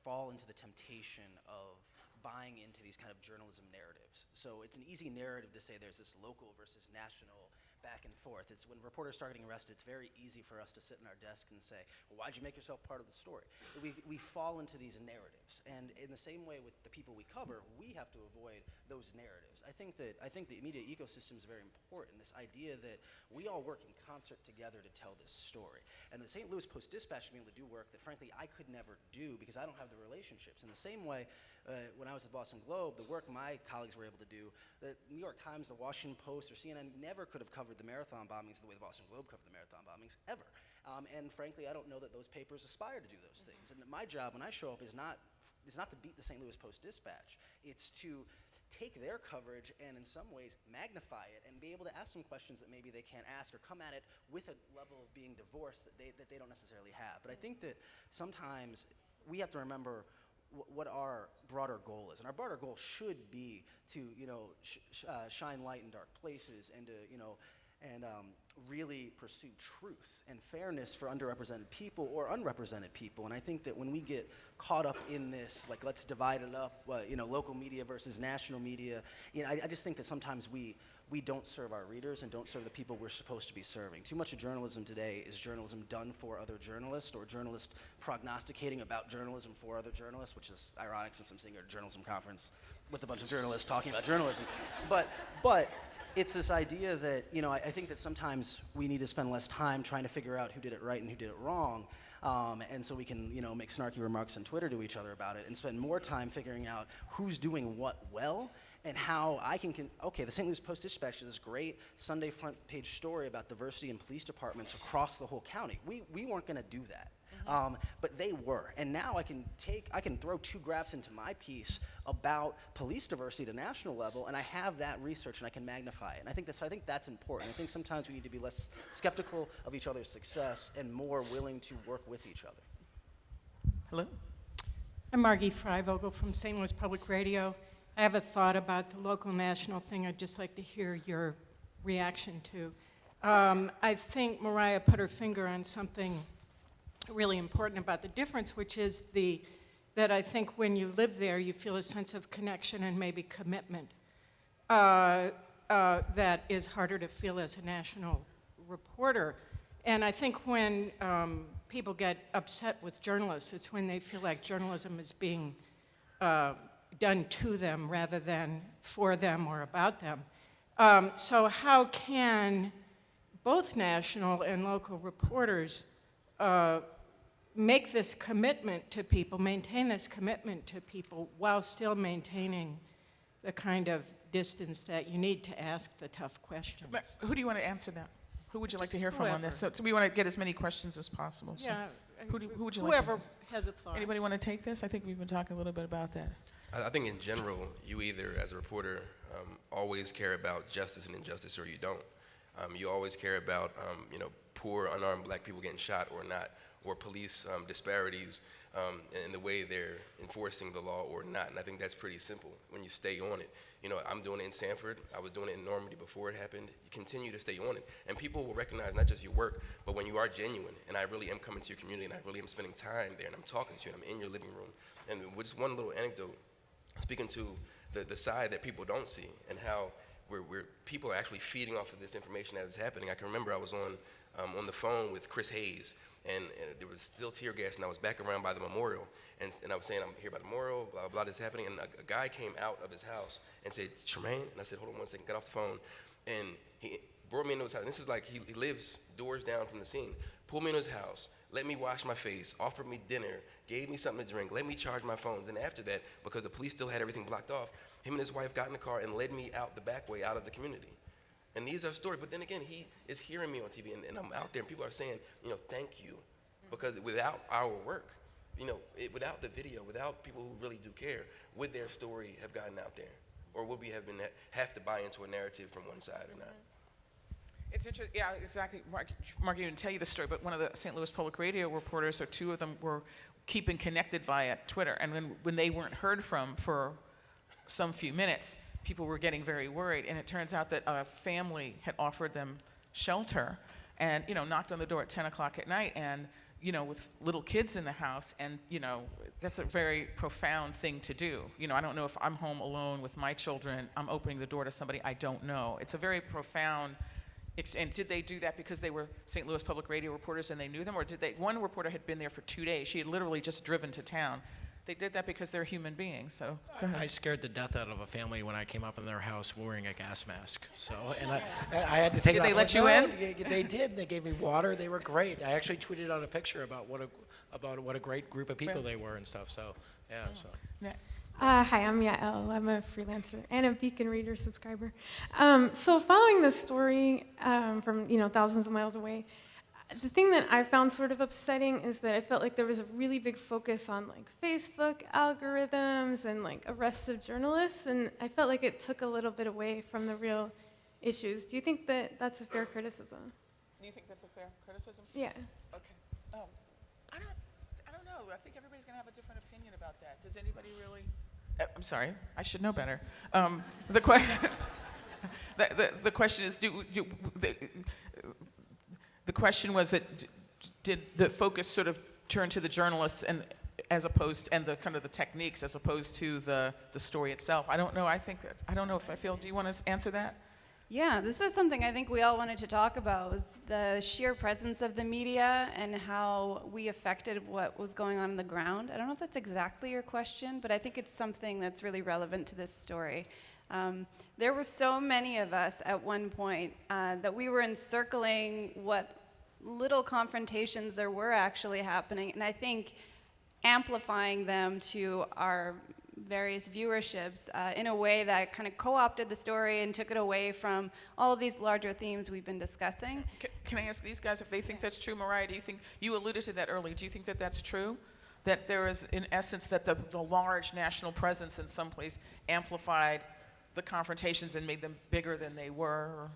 fall into the temptation of buying into these kind of journalism narratives. So it's an easy narrative to say there's this local versus national back and forth. It's when reporters start getting arrested, it's very easy for us to sit in our desk and say, well, why'd you make yourself part of the story? We fall into these narratives. narratives. And in the same way with the people we cover, we have to avoid those narratives. I think the media ecosystem is very important. This idea that we all work in concert together to tell this story. And the St. Louis Post-Dispatch should be able to do work that, frankly, I could never do because I don't have the relationships. In the same way, when I was at the Boston Globe, the work my colleagues were able to do, the New York Times, the Washington Post, or CNN never could have covered the marathon bombings the way the Boston Globe covered the marathon bombings, ever. And frankly, I don't know that those papers aspire to do those things. And my job when I show up is not to beat the St. Louis Post-Dispatch. It's to take their coverage and in some ways magnify it and be able to ask some questions that maybe they can't ask, or come at it with a level of being divorced that they don't necessarily have. But I think that sometimes we have to remember what our broader goal is. And our broader goal should be to, shine light in dark places and to, really pursue truth and fairness for underrepresented people or unrepresented people. And I think that when we get caught up in this, like, let's divide it up, local media versus national media, I just think that sometimes we don't serve our readers and don't serve the people we're supposed to be serving. Too much of journalism today is journalism done for other journalists, or journalists prognosticating about journalism for other journalists, which is ironic since I'm sitting at a journalism conference with a bunch of journalists talking about journalism. But it's this idea that, I think that sometimes we need to spend less time trying to figure out who did it right and who did it wrong, and so we can, make snarky remarks on Twitter to each other about it, and spend more time figuring out who's doing what well, and how I can okay, the St. Louis Post-Dispatch did this great Sunday front page story about diversity in police departments across the whole county. We weren't gonna do that. But they were, and now I can throw 2 graphs into my piece about police diversity at a national level, and I have that research and I can magnify it. And I think that's important. I think sometimes we need to be less skeptical of each other's success and more willing to work with each other. Hello? I'm Margie Freivogel from St. Louis Public Radio. I have a thought about the local national thing I'd just like to hear your reaction to. I think Mariah put her finger on something really important about the difference, which is that I think when you live there, you feel a sense of connection and maybe commitment that is harder to feel as a national reporter. And I think when people get upset with journalists, it's when they feel like journalism is being done to them rather than for them or about them. So how can both national and local reporters make this commitment to people, maintain this commitment to people, while still maintaining the kind of distance that you need to ask the tough questions? But who do you want to answer that? Who would you like to hear from whoever. on this? So we want to get as many questions as possible. So Yeah, who would you like whoever has a thought. Anybody want to take this? I think we've been talking a little bit about that. I think in general, you either, as a reporter, always care about justice and injustice, or you don't. You always care about, poor, unarmed black people getting shot or not, or police disparities in the way they're enforcing the law or not. And I think that's pretty simple when you stay on it. I'm doing it in Sanford. I was doing it in Normandy before it happened. You continue to stay on it. And people will recognize not just your work, but when you are genuine, and I really am coming to your community, and I really am spending time there, and I'm talking to you, and I'm in your living room. And with just one little anecdote, speaking to the side that people don't see, and how where people are actually feeding off of this information as it's happening. I can remember I was on the phone with Chris Hayes, and there was still tear gas, and I was back around by the memorial, and I was saying, I'm here by the memorial, blah, blah, this is happening, and a guy came out of his house and said, Tremaine? And I said, hold on one second, got off the phone, and he brought me into his house, and this is like, he lives doors down from the scene, pulled me into his house, let me wash my face, offered me dinner, gave me something to drink, let me charge my phones, and after that, because the police still had everything blocked off, him and his wife got in the car and led me out the back way, out of the community. And these are stories, but then again, he is hearing me on TV, and I'm out there, and people are saying, thank you, because without our work, without the video, without people who really do care, would their story have gotten out there? Or would we have to buy into a narrative from one side or not? It's interesting, yeah, exactly. Mark didn't tell you the story, but one of the St. Louis Public Radio reporters, or 2 of them, were keeping connected via Twitter, and when they weren't heard from for some few minutes, people were getting very worried, and it turns out that a family had offered them shelter and, knocked on the door at 10 o'clock at night, and, with little kids in the house, and, that's a very profound thing to do. I don't know if I'm home alone with my children, I'm opening the door to somebody I don't know. It's a very profound, and did they do that because they were St. Louis Public Radio reporters and they knew them, or one reporter had been there for 2 days, she had literally just driven to town. They did that because they're human beings, so go ahead. I scared the death out of a family when I came up in their house wearing a gas mask. So, and I had to take it off. Did they let you No, in? They did. They gave me water. They were great. I actually tweeted out a picture about what a great group of people they were and stuff. So, yeah. So. Hi, I'm Yael. I'm a freelancer and a Beacon Reader subscriber. So following this story from thousands of miles away, the thing that I found sort of upsetting is that I felt like there was a really big focus on like Facebook algorithms and like arrests of journalists, and I felt like it took a little bit away from the real issues. Do you think that that's a fair criticism? Do you think that's a fair criticism? Yeah. Okay. I don't know. I think everybody's going to have a different opinion about that. Does anybody really? I'm sorry. I should know better. The question is, the question was that did the focus sort of turn to the journalists and the kind of the techniques as opposed to the story itself? I don't know. I don't know if I feel. Do you want to answer that? Yeah, this is something I think we all wanted to talk about, was the sheer presence of the media and how we affected what was going on the ground. I don't know if that's exactly your question, but I think it's something that's really relevant to this story. There were so many of us at one point that we were encircling what little confrontations there were actually happening, and I think amplifying them to our various viewerships in a way that kind of co-opted the story and took it away from all of these larger themes we've been discussing. Can I ask these guys if they think that's true? Mariah, do you think, you alluded to that earlier, do you think that that's true? That there is, in essence, that the large national presence in some place amplified the confrontations and made them bigger than they were?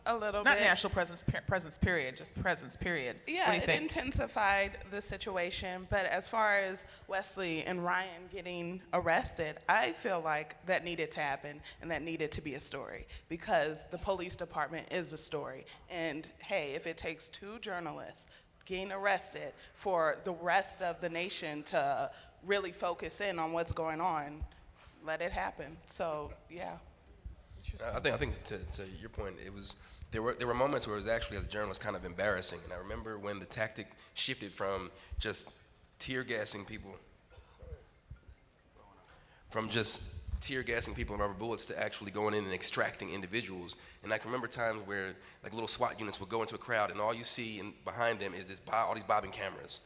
A little Not bit. national presence period, just presence period. Yeah, what do you it think? intensified the situation, but as far as Wesley and Ryan getting arrested, I feel like that needed to happen and that needed to be a story because the police department is a story. And hey, if it takes 2 journalists getting arrested for the rest of the nation to really focus in on what's going on, let it happen. So, yeah. I think to your point, there were moments where it was actually, as a journalist, kind of embarrassing. And I remember when the tactic shifted from just tear gassing people, and rubber bullets to actually going in and extracting individuals. And I can remember times where like little SWAT units would go into a crowd, and all you see behind them is all these bobbing cameras.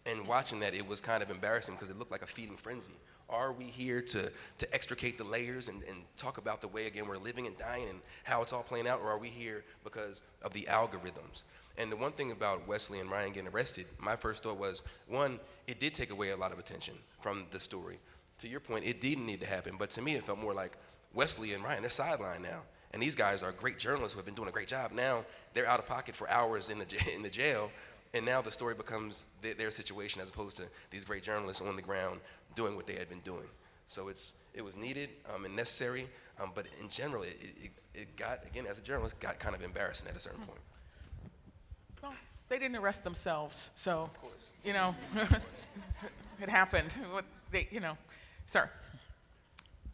And watching that, it was kind of embarrassing because it looked like a feeding frenzy. Are we here to extricate the layers and talk about the way, again, we're living and dying and how it's all playing out, or are we here because of the algorithms? And the one thing about Wesley and Ryan getting arrested, my first thought was, one, it did take away a lot of attention from the story. To your point, it didn't need to happen, but to me it felt more like Wesley and Ryan, they're sidelined now. And these guys are great journalists who have been doing a great job. Now they're out of pocket for hours in the jail, and now the story becomes their situation as opposed to these great journalists on the ground doing what they had been doing. So it was needed and necessary, but in general, it got, again, as a journalist, got kind of embarrassing at a certain point. Well, they didn't arrest themselves, so, you know, it happened. Sir.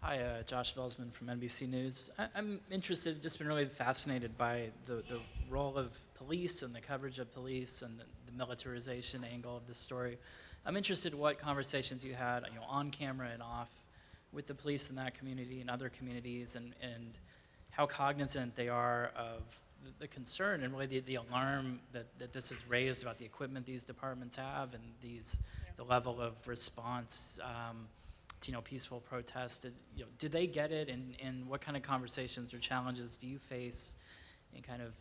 Hi, Josh Belsman from NBC News. I'm interested, just been really fascinated by the role of police and the coverage of police and the militarization angle of this story. I'm interested in what conversations you had, on camera and off, with the police in that community and other communities, and how cognizant they are of the concern and really the alarm that this has raised about the equipment these departments have and the level of response to peaceful protest. Did they get it, and what kind of conversations or challenges do you face in kind of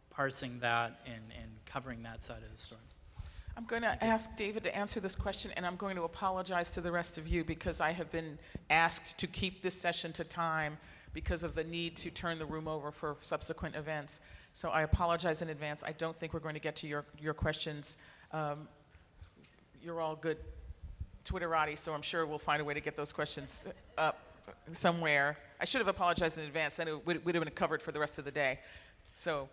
parsing that and covering that side of the story? I'm going to ask David to answer this question, and I'm going to apologize to the rest of you because I have been asked to keep this session to time because of the need to turn the room over for subsequent events. So I apologize in advance. I don't think we're going to get to your questions. You're all good Twitterati, so I'm sure we'll find a way to get those questions up somewhere. I should have apologized in advance, then it would have been covered for the rest of the day. So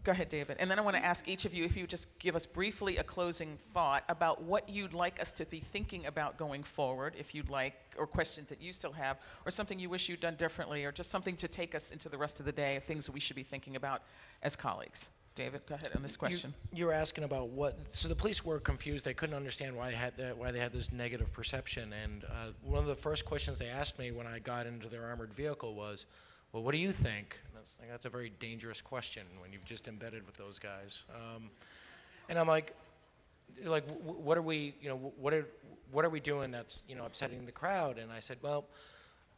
go ahead, David. And then I want to ask each of you if you would just give us briefly a closing thought about what you'd like us to be thinking about going forward, if you'd like, or questions that you still have, or something you wish you'd done differently, or just something to take us into the rest of the day, things that we should be thinking about as colleagues. David, go ahead on this question. You were asking about so the police were confused. They couldn't understand why they had this negative perception. And one of the first questions they asked me when I got into their armored vehicle was, well, what do you think? And that's a very dangerous question when you've just embedded with those guys. And I'm like, what are we, what are we doing that's, upsetting the crowd? And I said, well,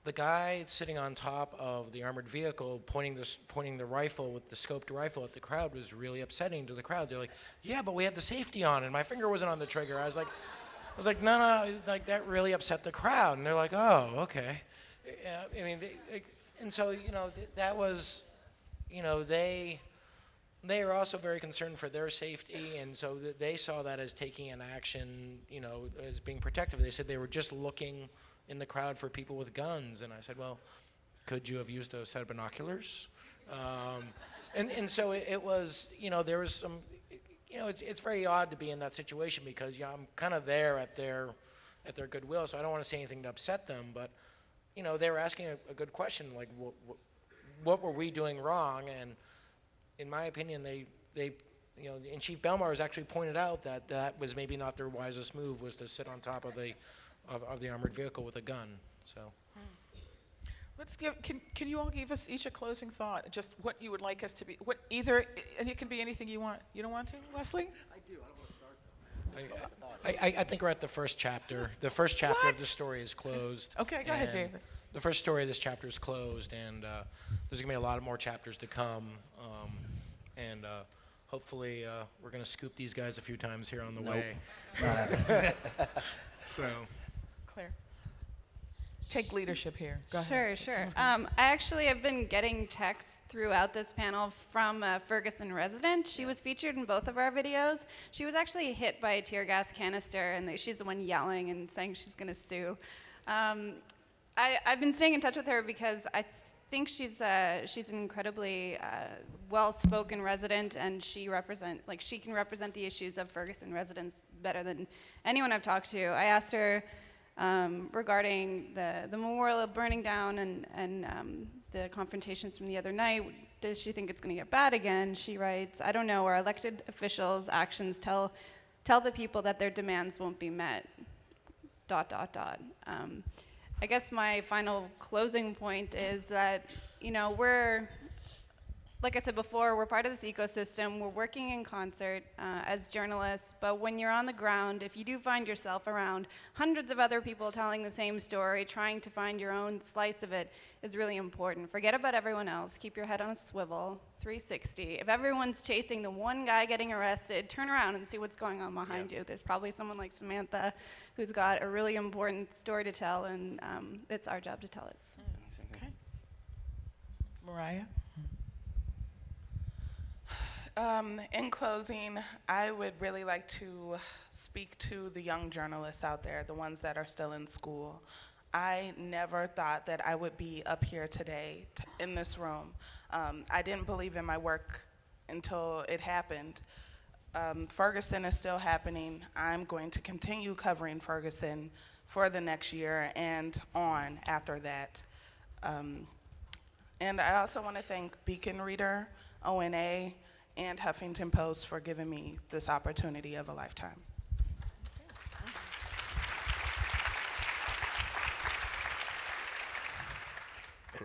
the guy sitting on top of the armored vehicle pointing the rifle with the scoped rifle at the crowd was really upsetting to the crowd. They're like, yeah, but we had the safety on and my finger wasn't on the trigger. I was like, no, like that really upset the crowd. And they're like, oh, okay. I mean, and so, that was, they are also very concerned for their safety, and so they saw that as taking an action, as being protective. They said they were just looking in the crowd for people with guns, and I said, well, could you have used a set of binoculars? And so it was, there was some, it's very odd to be in that situation because I'm kind of there at their goodwill, so I don't want to say anything to upset them, but they were asking a good question, like what were we doing wrong? And in my opinion, they and Chief Belmar has actually pointed out that was maybe not their wisest move, was to sit on top of the armored vehicle with a gun. So. Let's can you all give us each a closing thought? Just what you would like us to be, and it can be anything you want. You don't want to, Wesley? I do. I don't want to start though. I think we're at the first chapter. The first chapter of the story is closed. Okay, go ahead, David. The first story of this chapter is closed, and there's going to be a lot of more chapters to come. And hopefully we're going to scoop these guys a few times here on the way. So, Claire, take leadership here. Go ahead. Sure. I actually have been getting texts throughout this panel from a Ferguson resident. She was featured in both of our videos. She was actually hit by a tear gas canister, and she's the one yelling and saying she's going to sue. I've been staying in touch with her because I think she's an incredibly well-spoken resident, and she can represent the issues of Ferguson residents better than anyone I've talked to. I asked her regarding the memorial burning down and the confrontations from the other night. Does she think it's going to get bad again? She writes, I don't know, our elected officials' actions tell the people that their demands won't be met, ... I guess my final closing point is that, we're, like I said before, we're part of this ecosystem. We're working in concert as journalists, but when you're on the ground, if you do find yourself around hundreds of other people telling the same story, trying to find your own slice of it is really important. Forget about everyone else. Keep your head on a swivel, 360. If everyone's chasing the one guy getting arrested, turn around and see what's going on behind you. There's probably someone like Samantha who's got a really important story to tell, and it's our job to tell it. Okay. Mariah? In closing, I would really like to speak to the young journalists out there, the ones that are still in school. I never thought that I would be up here today in this room. I didn't believe in my work until it happened. Ferguson is still happening. I'm going to continue covering Ferguson for the next year and on after that. And I also want to thank Beacon Reader, ONA, and Huffington Post for giving me this opportunity of a lifetime.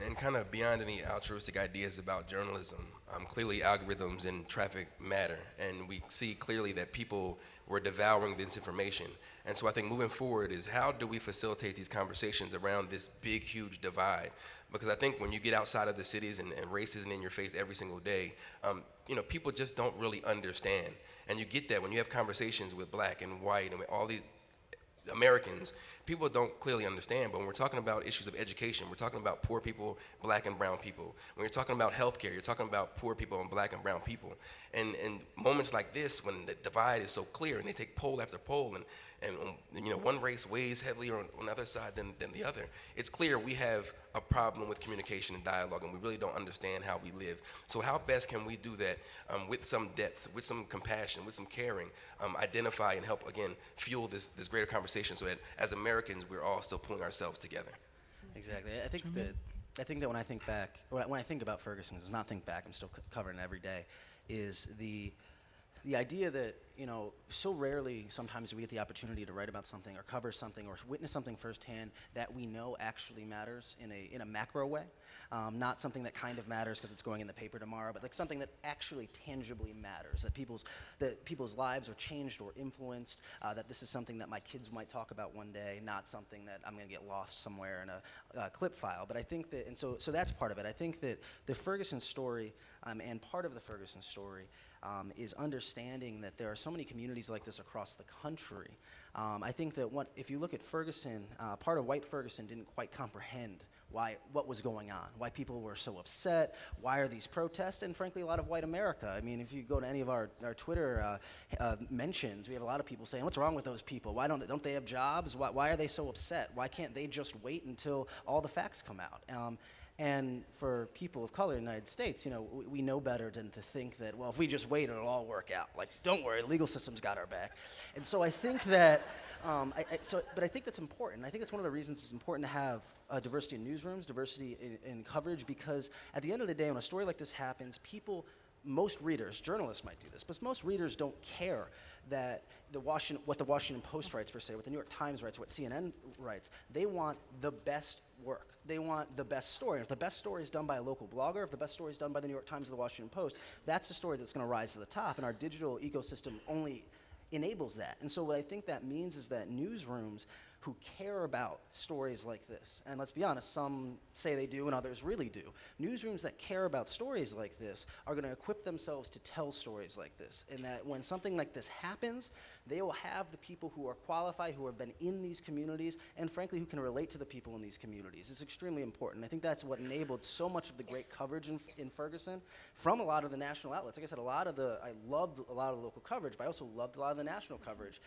And kind of beyond any altruistic ideas about journalism, clearly algorithms and traffic matter, and we see clearly that people were devouring this information. And so I think moving forward is, how do we facilitate these conversations around this big, huge divide? Because I think when you get outside of the cities and race isn't in your face every single day, people just don't really understand. And you get that when you have conversations with black and white and with all these Americans, people don't clearly understand, but when we're talking about issues of education, we're talking about poor people, black and brown people. When you're talking about healthcare, you're talking about poor people and black and brown people. And moments like this, when the divide is so clear, and they take poll after poll, and one race weighs heavier on the other side than the other, it's clear we have a problem with communication and dialogue, and we really don't understand how we live. So how best can we do that with some depth, with some compassion, with some caring, identify and help, again, fuel this greater conversation so that as Americans, we're all still pulling ourselves together. Exactly. I think that when I think back, when I think about Ferguson, it's not think back, I'm still covering it every day, is the idea that, you know, so rarely sometimes we get the opportunity to write about something or cover something or witness something firsthand that we know actually matters in a macro way. Not something that kind of matters because it's going in the paper tomorrow, but like something that actually tangibly matters, that people's lives are changed or influenced, that this is something that my kids might talk about one day, not something that I'm going to get lost somewhere in a clip file. But I think that, and so that's part of it. I think that the Ferguson story, and part of the Ferguson story, is understanding that there are so many communities like this across the country. I think that if you look at Ferguson, part of white Ferguson didn't quite comprehend what was going on, why people were so upset, why are these protests, and frankly, a lot of white America. I mean, if you go to any of our Twitter mentions, we have a lot of people saying, what's wrong with those people? Why don't they have jobs? Why are they so upset? Why can't they just wait until all the facts come out? And for people of color in the United States, you know, we know better than to think that, well, if we just wait, it'll all work out. Like, don't worry, the legal system's got our back. And so I think that, but I think that's important. I think it's one of the reasons it's important to have diversity in newsrooms, diversity in coverage, because at the end of the day, when a story like this happens, most readers, journalists might do this, but most readers don't care that what the Washington Post writes per se, what the New York Times writes, what CNN writes. They want the best work. They want the best story. And if the best story is done by a local blogger, if the best story is done by the New York Times or the Washington Post, that's the story that's going to rise to the top. And our digital ecosystem only enables that. And so what I think that means is that newsrooms who care about stories like this, and let's be honest, some say they do and others really do, newsrooms that care about stories like this are going to equip themselves to tell stories like this, and that when something like this happens, they will have the people who are qualified, who have been in these communities, and frankly, who can relate to the people in these communities. It's extremely important. I think that's what enabled so much of the great coverage in Ferguson from a lot of the national outlets. Like I said, I loved a lot of the local coverage, but I also loved a lot of the national coverage.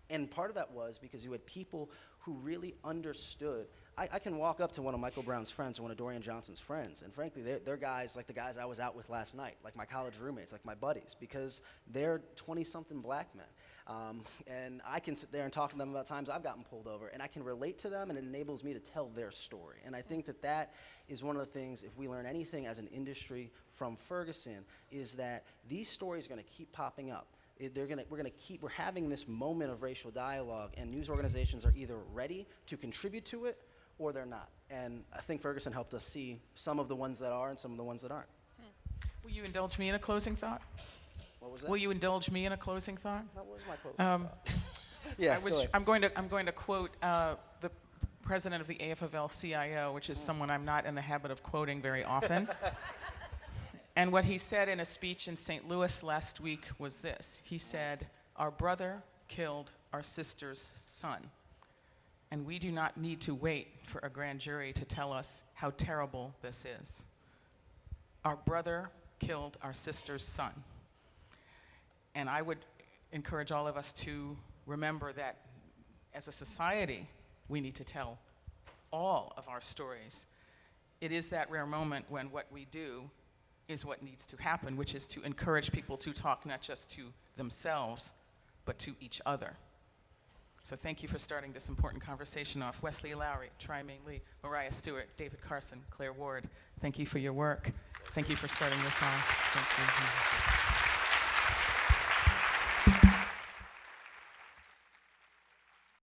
And part of that was because you had people who really understood. I can walk up to one of Michael Brown's friends or one of Dorian Johnson's friends, and frankly, they're guys like the guys I was out with last night, like my college roommates, like my buddies, because they're 20-something black men. And I can sit there and talk to them about times I've gotten pulled over, and I can relate to them, and it enables me to tell their story. And I think that that is one of the things, if we learn anything as an industry from Ferguson, is that these stories are going to keep popping up. We're having this moment of racial dialogue, and news organizations are either ready to contribute to it or they're not. And I think Ferguson helped us see some of the ones that are and some of the ones that aren't. Will you indulge me in a closing thought? What was that? Will you indulge me in a closing thought? What was my closing thought? Yeah, I'm going to quote the president of the AFL-CIO, which is someone I'm not in the habit of quoting very often. And what he said in a speech in St. Louis last week was this. He said, "Our brother killed our sister's son, and we do not need to wait for a grand jury to tell us how terrible this is. Our brother killed our sister's son." And I would encourage all of us to remember that as a society, we need to tell all of our stories. It is that rare moment when what we do is what needs to happen, which is to encourage people to talk not just to themselves, but to each other. So thank you for starting this important conversation off. Wesley Lowry, Trymaine Lee, Mariah Stewart, David Carson, Claire Ward, thank you for your work. Thank you for starting this off. Thank you.